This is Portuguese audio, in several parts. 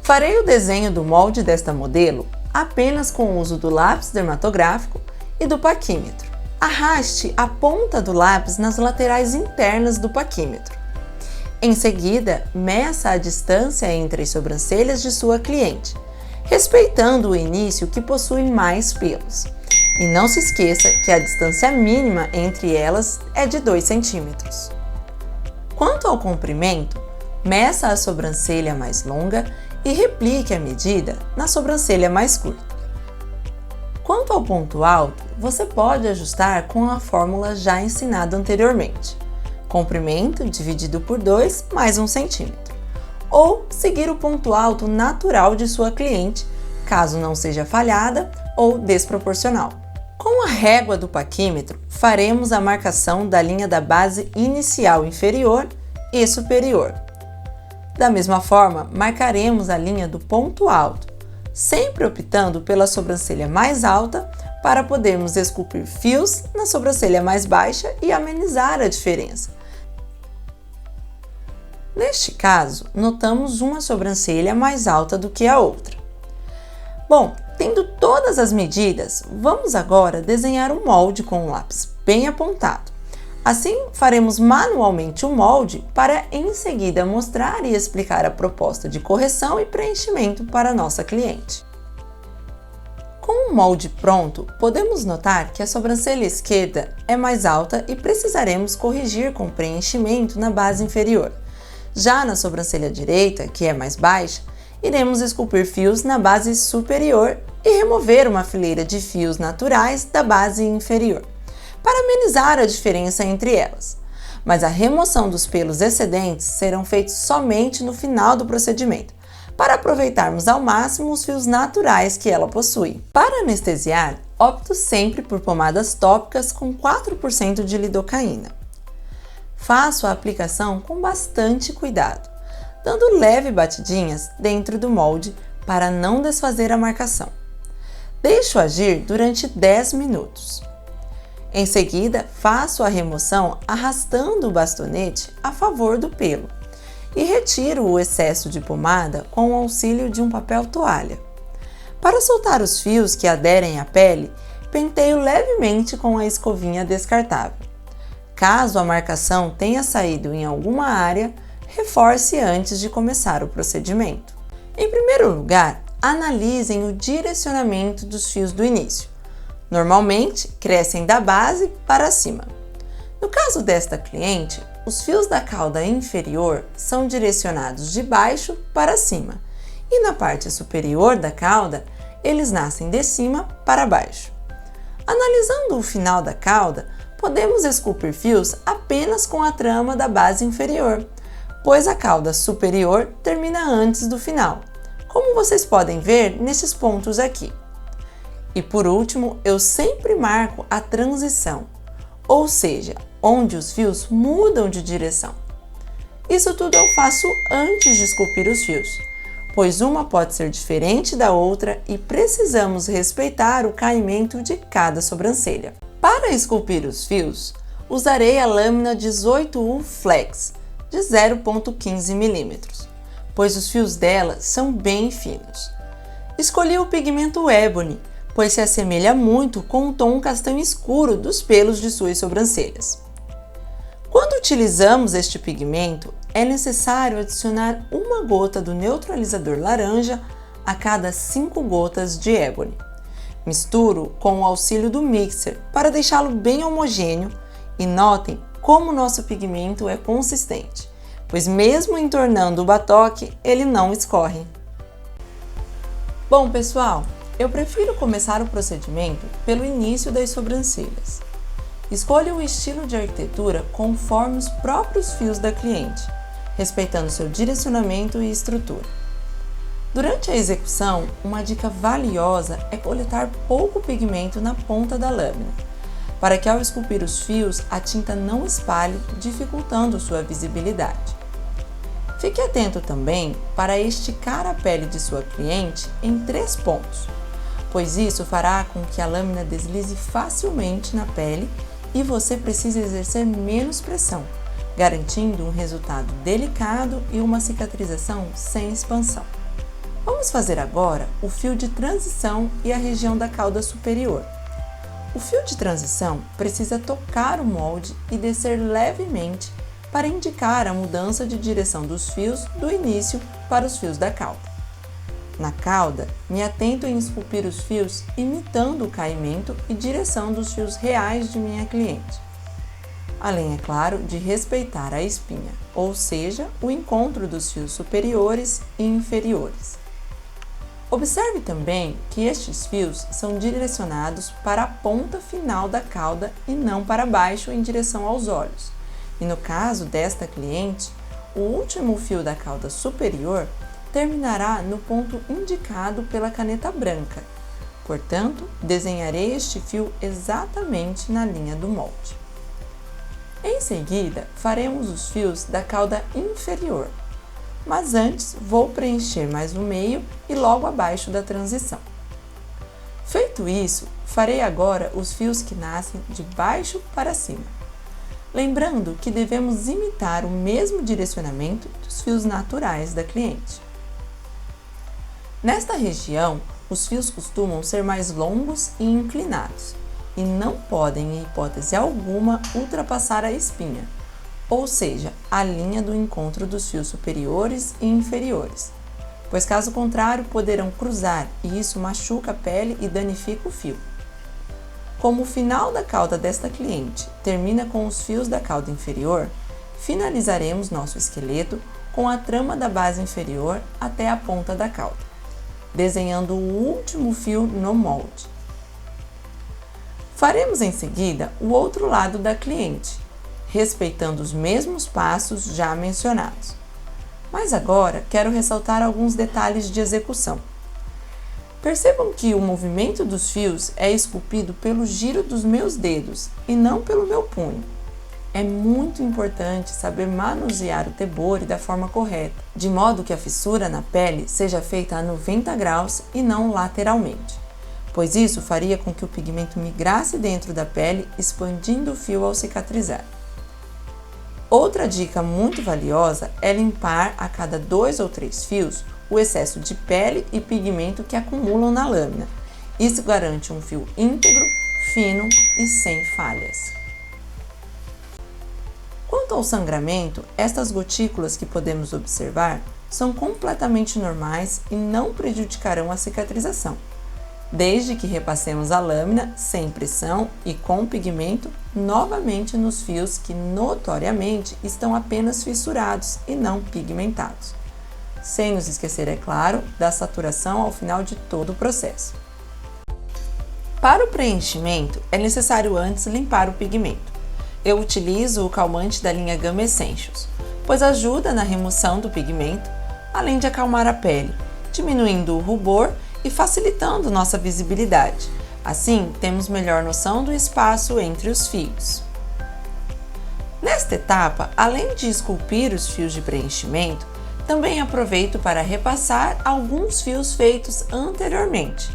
Farei o desenho do molde desta modelo apenas com o uso do lápis dermatográfico e do paquímetro. Arraste a ponta do lápis nas laterais internas do paquímetro. Em seguida, meça a distância entre as sobrancelhas de sua cliente, respeitando o início que possui mais pelos. E não se esqueça que a distância mínima entre elas é de 2 centímetros. Quanto ao comprimento, meça a sobrancelha mais longa e replique a medida na sobrancelha mais curta. Quanto ao ponto alto, você pode ajustar com a fórmula já ensinada anteriormente. Comprimento dividido por 2 mais 1 centímetro. Ou seguir o ponto alto natural de sua cliente, caso não seja falhada ou desproporcional. Com a régua do paquímetro, faremos a marcação da linha da base inicial inferior e superior. Da mesma forma, marcaremos a linha do ponto alto, sempre optando pela sobrancelha mais alta para podermos esculpir fios na sobrancelha mais baixa e amenizar a diferença. Neste caso, notamos uma sobrancelha mais alta do que a outra. Bom, tendo todas as medidas, vamos agora desenhar um molde com um lápis bem apontado. Assim, faremos manualmente o molde para em seguida mostrar e explicar a proposta de correção e preenchimento para a nossa cliente. Com o molde pronto, podemos notar que a sobrancelha esquerda é mais alta e precisaremos corrigir com preenchimento na base inferior. Já na sobrancelha direita, que é mais baixa, iremos esculpir fios na base superior e remover uma fileira de fios naturais da base inferior, para amenizar a diferença entre elas. Mas a remoção dos pelos excedentes serão feitos somente no final do procedimento, para aproveitarmos ao máximo os fios naturais que ela possui. Para anestesiar, opto sempre por pomadas tópicas com 4% de lidocaína. Faço a aplicação com bastante cuidado, dando leve batidinhas dentro do molde para não desfazer a marcação. Deixo agir durante 10 minutos. Em seguida, faço a remoção arrastando o bastonete a favor do pelo e retiro o excesso de pomada com o auxílio de um papel toalha. Para soltar os fios que aderem à pele, penteio levemente com a escovinha descartável. Caso a marcação tenha saído em alguma área, reforce antes de começar o procedimento. Em primeiro lugar, analisem o direcionamento dos fios do início. Normalmente, crescem da base para cima. No caso desta cliente, os fios da cauda inferior são direcionados de baixo para cima e na parte superior da cauda, eles nascem de cima para baixo. Analisando o final da cauda, podemos esculpir fios apenas com a trama da base inferior, pois a cauda superior termina antes do final, como vocês podem ver nesses pontos aqui. E por último, eu sempre marco a transição, ou seja, onde os fios mudam de direção. Isso tudo eu faço antes de esculpir os fios, pois uma pode ser diferente da outra e precisamos respeitar o caimento de cada sobrancelha. Para esculpir os fios, usarei a lâmina 18U Flex de 0,15 mm, pois os fios dela são bem finos. Escolhi o pigmento Ebony, pois se assemelha muito com o tom castanho escuro dos pelos de suas sobrancelhas. Quando utilizamos este pigmento, é necessário adicionar uma gota do neutralizador laranja a cada 5 gotas de Ebony. Misturo com o auxílio do mixer para deixá-lo bem homogêneo e notem como nosso pigmento é consistente, pois mesmo entornando o batoque, ele não escorre. Bom pessoal, eu prefiro começar o procedimento pelo início das sobrancelhas. Escolha o estilo de arquitetura conforme os próprios fios da cliente, respeitando seu direcionamento e estrutura. Durante a execução, uma dica valiosa é coletar pouco pigmento na ponta da lâmina, para que ao esculpir os fios a tinta não espalhe, dificultando sua visibilidade. Fique atento também para esticar a pele de sua cliente em 3 pontos, pois isso fará com que a lâmina deslize facilmente na pele e você precisa exercer menos pressão, garantindo um resultado delicado e uma cicatrização sem expansão. Vamos fazer agora o fio de transição e a região da cauda superior. O fio de transição precisa tocar o molde e descer levemente para indicar a mudança de direção dos fios do início para os fios da cauda. Na cauda, me atento em esculpir os fios imitando o caimento e direção dos fios reais de minha cliente. Além, é claro, de respeitar a espinha, ou seja, o encontro dos fios superiores e inferiores. Observe também que estes fios são direcionados para a ponta final da cauda e não para baixo em direção aos olhos. E no caso desta cliente, o último fio da cauda superior terminará no ponto indicado pela caneta branca. Portanto, desenharei este fio exatamente na linha do molde. Em seguida, faremos os fios da cauda inferior. Mas antes, vou preencher mais o meio e logo abaixo da transição. Feito isso, farei agora os fios que nascem de baixo para cima. Lembrando que devemos imitar o mesmo direcionamento dos fios naturais da cliente. Nesta região, os fios costumam ser mais longos e inclinados, e não podem, em hipótese alguma, ultrapassar a espinha, ou seja, a linha do encontro dos fios superiores e inferiores, pois caso contrário poderão cruzar e isso machuca a pele e danifica o fio. Como o final da cauda desta cliente termina com os fios da cauda inferior, finalizaremos nosso esqueleto com a trama da base inferior até a ponta da cauda, desenhando o último fio no molde. Faremos em seguida o outro lado da cliente, respeitando os mesmos passos já mencionados. Mas agora quero ressaltar alguns detalhes de execução. Percebam que o movimento dos fios é esculpido pelo giro dos meus dedos e não pelo meu punho. É muito importante saber manusear o tebore da forma correta, de modo que a fissura na pele seja feita a 90 graus e não lateralmente, pois isso faria com que o pigmento migrasse dentro da pele, expandindo o fio ao cicatrizar. Outra dica muito valiosa é limpar a cada 2 ou 3 fios o excesso de pele e pigmento que acumulam na lâmina. Isso garante um fio íntegro, fino e sem falhas. Quanto ao sangramento, estas gotículas que podemos observar são completamente normais e não prejudicarão a cicatrização, desde que repassemos a lâmina sem pressão e com pigmento novamente nos fios que notoriamente estão apenas fissurados e não pigmentados. Sem nos esquecer, é claro, da saturação ao final de todo o processo. Para o preenchimento, é necessário antes limpar o pigmento. Eu utilizo o calmante da linha Gama Essentials, pois ajuda na remoção do pigmento, além de acalmar a pele, diminuindo o rubor e facilitando nossa visibilidade. Assim, temos melhor noção do espaço entre os fios. Nesta etapa, além de esculpir os fios de preenchimento, também aproveito para repassar alguns fios feitos anteriormente,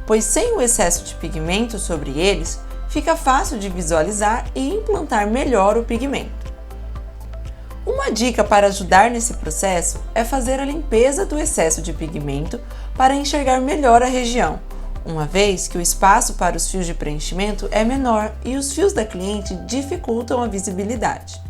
pois sem o excesso de pigmento sobre eles, fica fácil de visualizar e implantar melhor o pigmento. Uma dica para ajudar nesse processo é fazer a limpeza do excesso de pigmento para enxergar melhor a região, uma vez que o espaço para os fios de preenchimento é menor e os fios da cliente dificultam a visibilidade.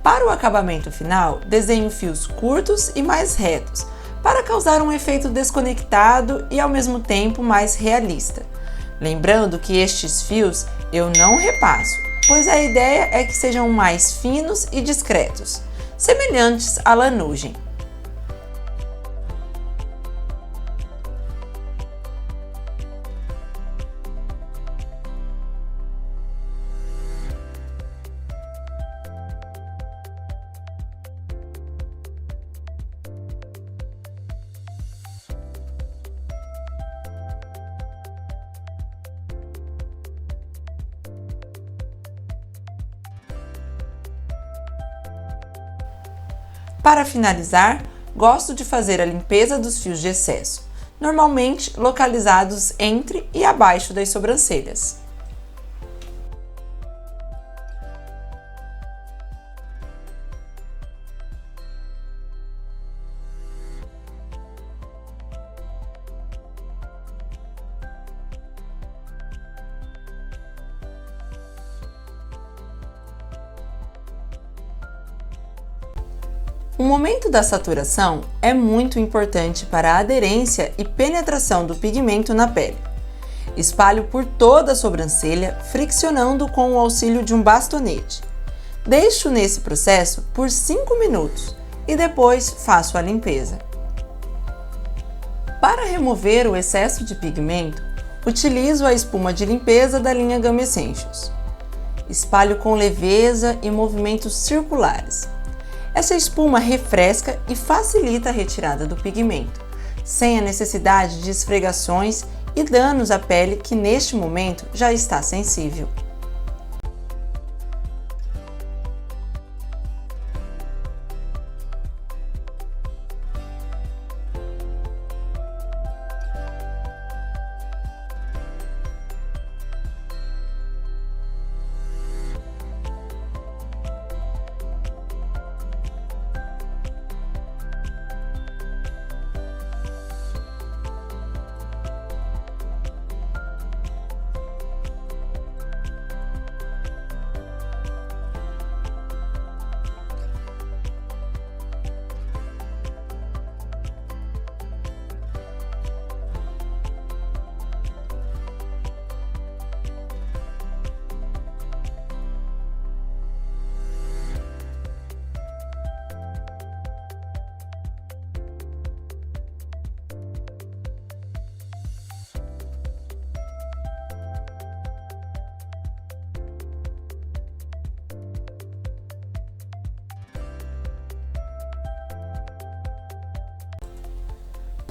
Para o acabamento final, desenho fios curtos e mais retos, para causar um efeito desconectado e ao mesmo tempo mais realista. Lembrando que estes fios eu não repasso, pois a ideia é que sejam mais finos e discretos, semelhantes à lanugem. Para finalizar, gosto de fazer a limpeza dos fios de excesso, normalmente localizados entre e abaixo das sobrancelhas. O momento da saturação é muito importante para a aderência e penetração do pigmento na pele. Espalho por toda a sobrancelha, friccionando com o auxílio de um bastonete. Deixo nesse processo por 5 minutos e depois faço a limpeza. Para remover o excesso de pigmento, utilizo a espuma de limpeza da linha Gum Essentials. Espalho com leveza e movimentos circulares. Essa espuma refresca e facilita a retirada do pigmento, sem a necessidade de esfregações e danos à pele que neste momento já está sensível.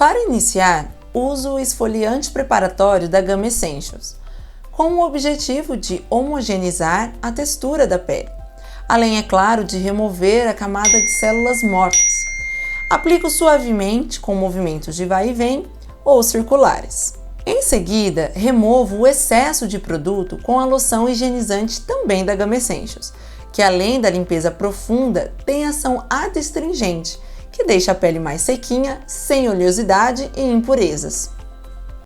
Para iniciar, uso o esfoliante preparatório da Gum Essentials, com o objetivo de homogeneizar a textura da pele, além, é claro, de remover a camada de células mortas. Aplico suavemente com movimentos de vai e vem ou circulares. Em seguida, removo o excesso de produto com a loção higienizante também da Gum Essentials, que além da limpeza profunda, tem ação adstringente, que deixa a pele mais sequinha, sem oleosidade e impurezas.